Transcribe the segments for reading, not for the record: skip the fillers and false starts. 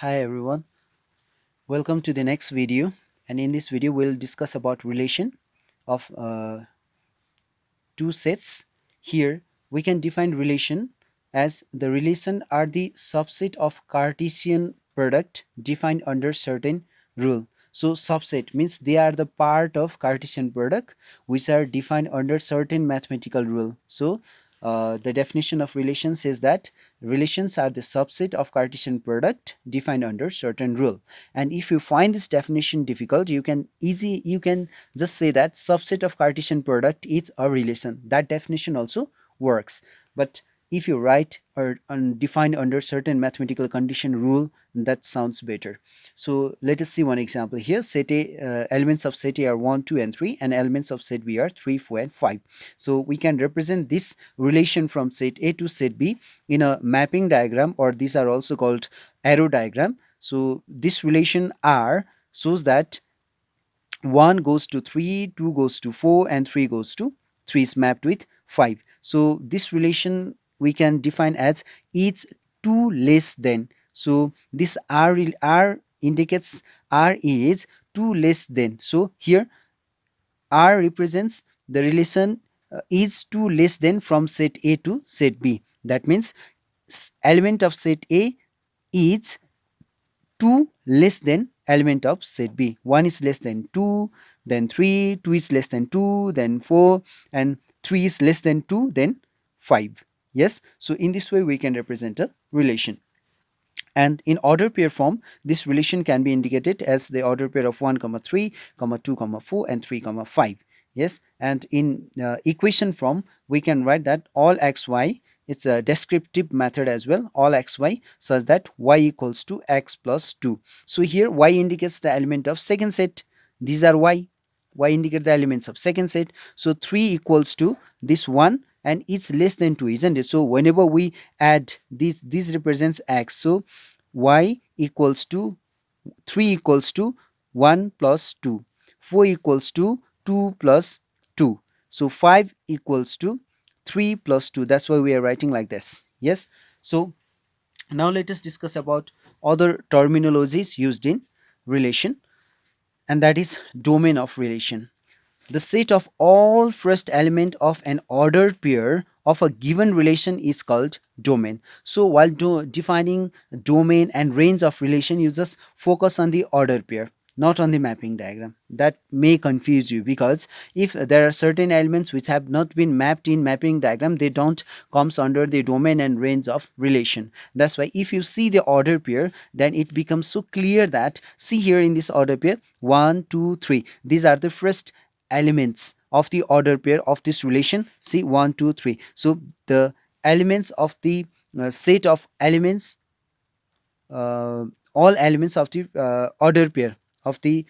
Hi everyone, welcome to the next video, and in this video we'll discuss about relation of two sets. Here we can define relation as the relation are the subset of Cartesian product defined under certain rule. So subset means they are the part of Cartesian product which are defined under certain mathematical rule. So the definition of relation says that relations are the subset of Cartesian product defined under certain rule. And if you find this definition difficult, you can just say that subset of Cartesian product is a relation. That definition also works. But if you write or define under certain mathematical condition rule, that sounds better. So let us see one example here. Set A, elements of set A are 1, 2 and 3, and elements of set B are 3, 4 and 5. So we can represent this relation from set A to set B in a mapping diagram, or these are also called arrow diagram. So this relation R shows that 1 goes to 3, 2 goes to 4 and 3 goes to 3 is mapped with 5. So this relation we can define as it's 2 less than. So this R indicates R is 2 less than. So here R represents the relation is 2 less than from set A to set B. That means element of set A is 2 less than element of set B. 1 is less than 2, then 3, 2 is less than 2, then 4, and 3 is less than 2, then 5. Yes, so in this way we can represent a relation. And in order pair form, this relation can be indicated as the order pair of 1 comma 3 comma 2 comma 4 and 3 comma 5. Yes, and in equation form we can write that all xy, it's a descriptive method as well, all xy such that y equals to x plus 2. So here y indicates the element of second set. These are y indicate the elements of second set. So 3 equals to this 1 and it's less than 2, isn't it? So whenever we add this represents x. So y equals to 3 equals to 1 plus 2, 4 equals to 2 plus 2, so 5 equals to 3 plus 2. That's why we are writing like this. Yes, so now let us discuss about other terminologies used in relation, and that is domain of relation. The set of all first element of an ordered pair of a given relation is called domain. So while defining domain and range of relation, you just focus on the ordered pair, not on the mapping diagram. That may confuse you, because if there are certain elements which have not been mapped in mapping diagram, they don't comes under the domain and range of relation. That's why if you see the order pair, then it becomes so clear that, see here in this order pair, 1, 2, 3, these are the first elements of the order pair of this relation. See, 1, 2, 3. So the elements of the set of elements, all elements of the order pair of the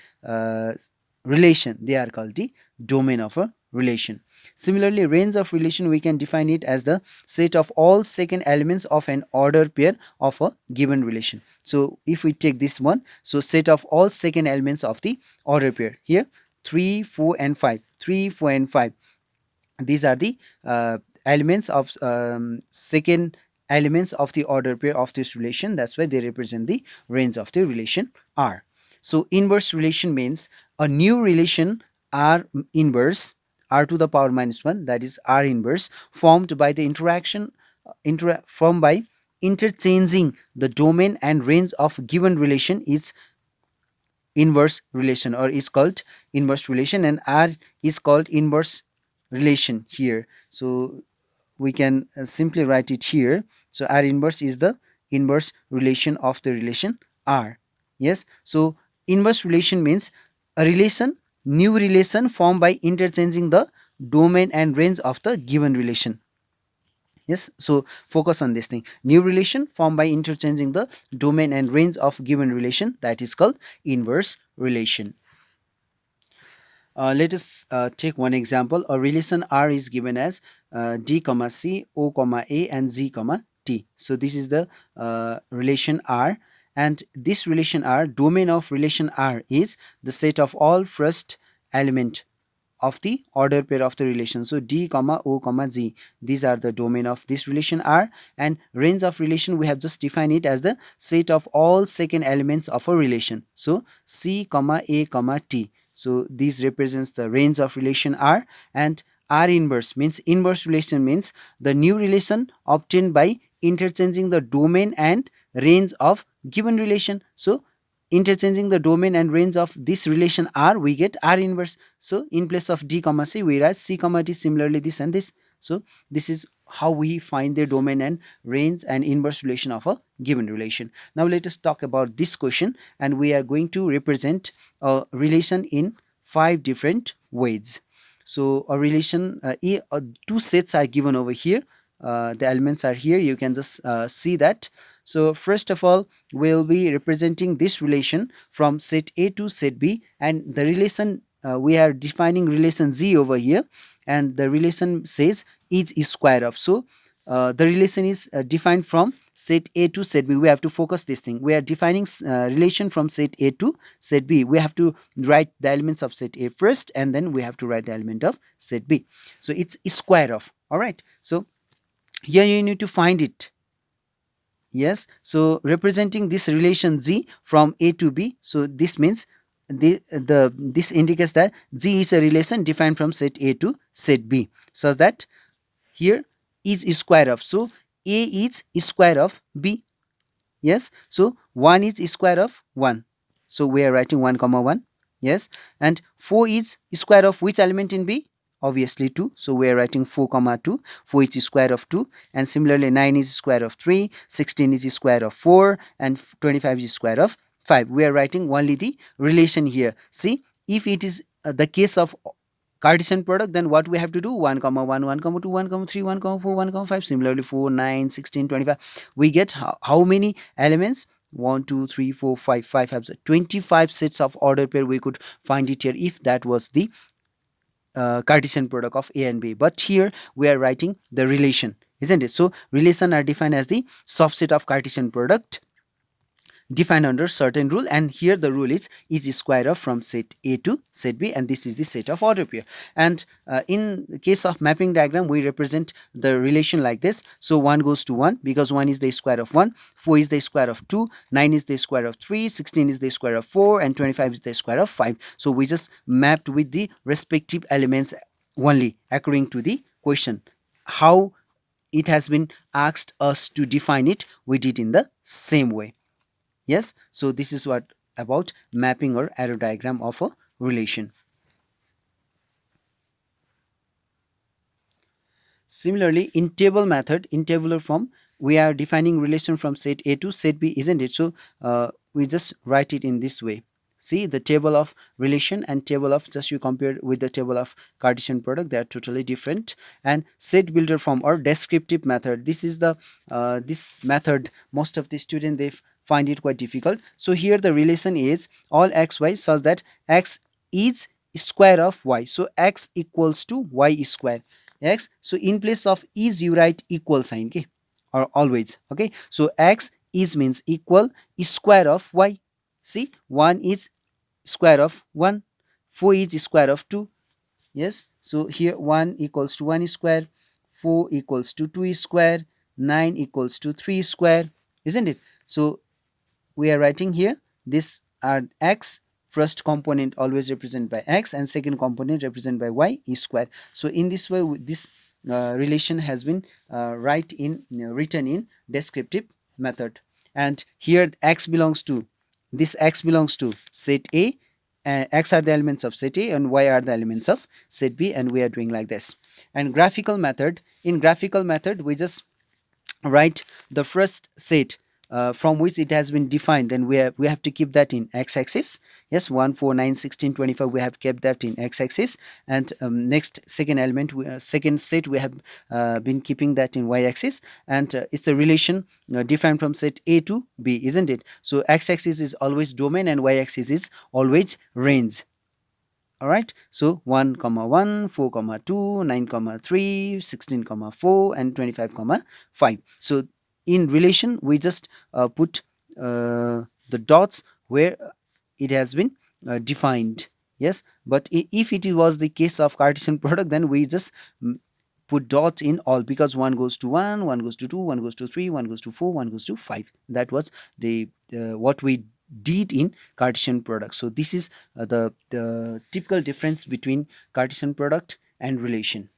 relation, they are called the domain of a relation. Similarly, range of relation, we can define it as the set of all second elements of an order pair of a given relation. So if we take this one, so set of all second elements of the order pair, here 3, 4 and 5, 3, 4 and 5, these are the elements of second elements of the order pair of this relation. That's why they represent the range of the relation R. So inverse relation means a new relation R inverse, R to the power minus 1, that is R inverse, formed by the formed by interchanging the domain and range of given relation is inverse relation, or is called inverse relation, and R is called inverse relation here. So we can simply write it here. So R inverse is the inverse relation of the relation R. Yes, so inverse relation means a relation, new relation formed by interchanging the domain and range of the given relation. Yes, so focus on this thing, new relation formed by interchanging the domain and range of given relation, that is called inverse relation. Let us take one example. A relation R is given as D comma C, O comma A and Z comma T. So this is the relation R, and this relation R, domain of relation R is the set of all first element of the order pair of the relation. So D comma O comma G, these are the domain of this relation R, and range of relation we have just defined it as the set of all second elements of a relation. So C comma A comma T, so this represents the range of relation R. And R inverse means inverse relation, means the new relation obtained by interchanging the domain and range of given relation. So interchanging the domain and range of this relation R, we get R inverse. So in place of D comma C, we write C comma D, similarly this and this. So this is how we find the domain and range and inverse relation of a given relation. Now let us talk about this question, and we are going to represent a relation in 5 different ways. So a relation, two sets are given over here. The elements are here, you can just see that. So first of all, we'll be representing this relation from set A to set B, and the relation, we are defining relation Z over here, and the relation says is square of. So the relation is defined from set A to set B. We have to focus this thing. We are defining relation from set A to set B. We have to write the elements of set A first, and then we have to write the element of set B. So it's square of. All right. So here you need to find it. Yes, so representing this relation Z from A to B, so this means this indicates that Z is a relation defined from set A to set B, such that here is square of. So A is square of B. Yes, so 1 is square of 1. So we are writing 1 comma 1. Yes, and 4 is square of which element in B? Obviously 2. So we are writing 4 comma 2. 4 is square of 2, and similarly 9 is square of 3, 16 is square of 4, and 25 is square of 5. We are writing only the relation here. See, if it is the case of Cartesian product, then what we have to do? 1 comma 1, 1 comma 2, 1 comma 3, 1 comma 4, 1 comma 5. Similarly 4, 9, 16, 25. We get how many elements? 1, 2, 3, 4, 5. 5 has 25 sets of order pair. We could find it here if that was the Cartesian product of A and B. But here we are writing the relation, isn't it? So relation are defined as the subset of Cartesian product defined under certain rule, and here the rule is square of from set A to set B, and this is the set of order pair. And in the case of mapping diagram, we represent the relation like this. So 1 goes to 1 because 1 is the square of 1, 4 is the square of 2, 9 is the square of 3, 16 is the square of 4, and 25 is the square of 5. So we just mapped with the respective elements only according to the question. How it has been asked us to define it, we did in the same way. Yes, so this is what about mapping or arrow diagram of a relation. Similarly, in table method, in tabular form, we are defining relation from set A to set B, isn't it? So we just write it in this way. See, the table of relation and table of, just you compare with the table of Cartesian product, they are totally different. And set builder form or descriptive method, this is the this method most of the students they find it quite difficult. So here the relation is all x y such that x is square of y. So x equals to y square x. So in place of is you write equal sign, okay, or always, okay. So x is means equal square of y. See, 1 is square of 1, 4 is square of 2. Yes, so here 1 equals to 1 square, 4 equals to 2 square, 9 equals to 3 square, isn't it? So we are writing here this are x, first component always represented by x and second component represented by y square. So in this way this relation has been written in descriptive method, and here x belongs to this, x belongs to set A, x are the elements of set A and y are the elements of set B, and we are doing like this. And graphical method, in graphical method we just write the first set from which it has been defined, then we have to keep that in x-axis. Yes, 1, 4, 9, 16, 25, we have kept that in x-axis, and next second element, second set, we have been keeping that in y-axis, and it's a relation defined from set A to B, isn't it? So x-axis is always domain and y-axis is always range. All right, so 1 comma 1, 4 comma 2, 9 comma 3, 16 comma 4, and 25 comma 5. So in relation we just put the dots where it has been defined. Yes, but if it was the case of Cartesian product, then we just put dots in all, because one goes to 1, one goes to 2, one goes to 3, one goes to 4, one goes to 5. That was the what we did in Cartesian product. So this is the typical difference between Cartesian product and relation.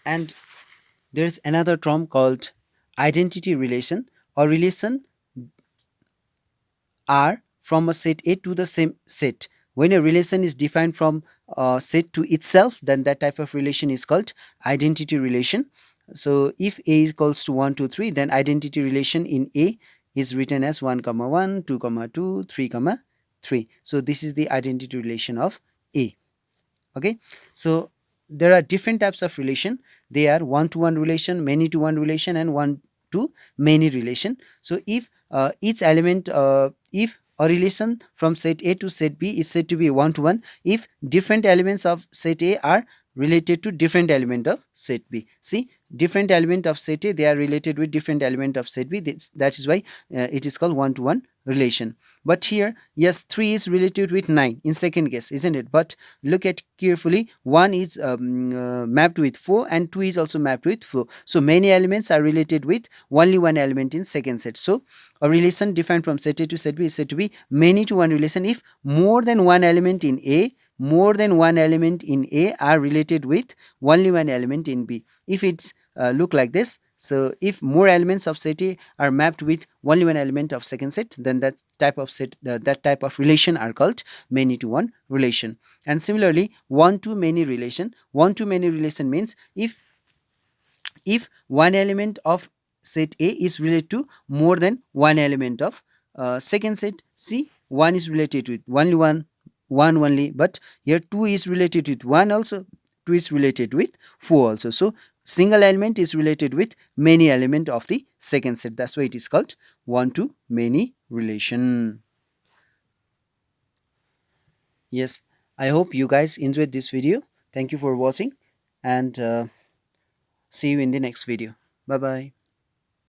And there's another term called identity relation, or relation R from a set A to the same set. When a relation is defined from a set to itself, then that type of relation is called identity relation. So if A is equals to 1 to 3, then identity relation in A is written as 1 comma 1, 2 comma 2, 3 comma 3. So this is the identity relation of A. Okay, so there are different types of relation. They are one to one relation, many to one relation, and one to many relation. So if each element if a relation from set A to set B is said to be one to one if different elements of set A are related to different element of set B. See, different element of set A, they are related with different element of set B. That is why it is called one to one relation. But here, yes, 3 is related with 9 in second case, isn't it? But look at carefully, 1 is mapped with 4 and 2 is also mapped with 4. So many elements are related with only one element in second set. So a relation defined from set A to set B is said to be many to one relation if more than one element in A, more than one element in A are related with only one element in B. If it's look like this, so if more elements of set A are mapped with only one element of second set, then that type of set that type of relation are called many to one relation. And similarly, one to many relation, one to many relation means if one element of set A is related to more than one element of second set. See, 1 is related with only one only, but here 2 is related with 1 also, 2 is related with 4 also. So single element is related with many element of the second set. That's why it is called one to many relation. Yes, I hope you guys enjoyed this video. Thank you for watching, and see you in the next video. Bye bye.